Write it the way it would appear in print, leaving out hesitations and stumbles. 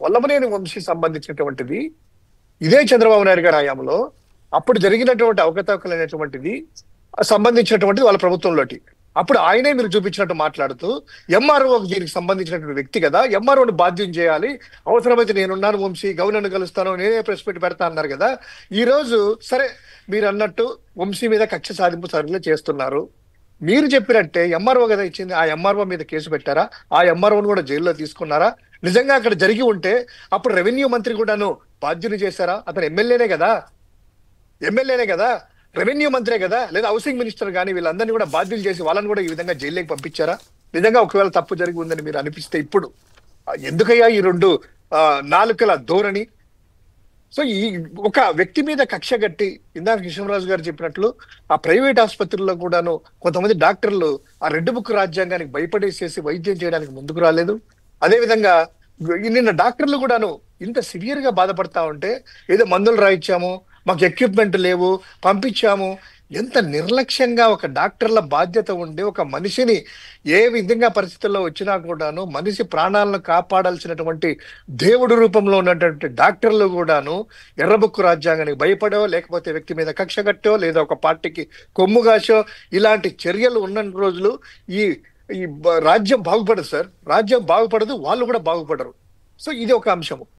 వల్లభనేని వంశీ సంబంధించినటువంటిది ఇదే చంద్రబాబు నాయుడు గారి హయాంలో అప్పుడు జరిగినటువంటి అవకతవకలు అనేటువంటిది సంబంధించినటువంటి వాళ్ళ ప్రభుత్వంలోటి. అప్పుడు ఆయనే మీరు చూపించినట్టు మాట్లాడుతూ ఎంఆర్ఓ దీనికి సంబంధించినటువంటి వ్యక్తి కదా, ఎంఆర్ఓని బాధ్యం చేయాలి, అవసరమైతే నేనున్నాను వంశీ, గవర్నర్ని కలుస్తాను, నేనే ప్రెస్ మీట్ పెడతా అన్నారు కదా. ఈ రోజు సరే మీరు అన్నట్టు వంశీ మీద కక్ష సాధింపు చర్యలు చేస్తున్నారు. మీరు చెప్పినట్టే ఎంఆర్ఓ కదా ఇచ్చింది, ఆ ఎంఆర్ఓ మీద కేసు పెట్టారా? ఆ ఎంఆర్ఓని కూడా జైల్లో తీసుకున్నారా? నిజంగా అక్కడ జరిగి ఉంటే అప్పుడు రెవెన్యూ మంత్రి కూడాను బాధ్యుని చేశారా? అతను ఎమ్మెల్యేనే కదా, రెవెన్యూ మంత్రే కదా, లేదా హౌసింగ్ మినిస్టర్ కానీ వీళ్ళందరినీ కూడా బాధ్యులు చేసి వాళ్ళని కూడా ఈ విధంగా జైల్లోకి పంపించారా? నిజంగా ఒకవేళ తప్పు జరిగి ఉందని మీరు అనిపిస్తే ఇప్పుడు ఎందుకయ్యా ఈ రెండు నాలుకల ధోరణి? సో ఈ ఒక వ్యక్తి మీద కక్ష కట్టి, ఇందాక కృష్ణరాజు గారు చెప్పినట్లు ఆ ప్రైవేట్ ఆసుపత్రుల్లో కూడాను కొంతమంది డాక్టర్లు ఆ రెడ్ బుక్ రాజ్యాంగానికి భయపడేసేసి వైద్యం చేయడానికి ముందుకు రాలేదు. అదేవిధంగా నిన్న డాక్టర్లు కూడాను ఇంత సివియర్ గా బాధపడతా ఉంటే ఏదో మందులు రాయిచ్చాము, మాకు ఎక్విప్మెంట్ లేవు, పంపించాము. ఎంత నిర్లక్ష్యంగా ఒక డాక్టర్ల బాధ్యత ఉండి ఒక మనిషిని ఏ విధంగా పరిస్థితుల్లో వచ్చినా కూడాను మనిషి ప్రాణాలను కాపాడాల్సినటువంటి దేవుడి రూపంలో ఉన్నటువంటి డాక్టర్లు కూడాను ఎర్రబుక్కు రాజ్యాంగానికి భయపడో, లేకపోతే వ్యక్తి మీద కక్ష కట్టో, లేదా ఒక పార్టీకి కొమ్ముగాసో ఇలాంటి చర్యలు ఉన్న రోజులు ఈ ఈ రాజ్యం బాగుపడదు సార్. రాజ్యం బాగుపడదు, వాళ్ళు కూడా బాగుపడరు. సో ఇది ఒక అంశము.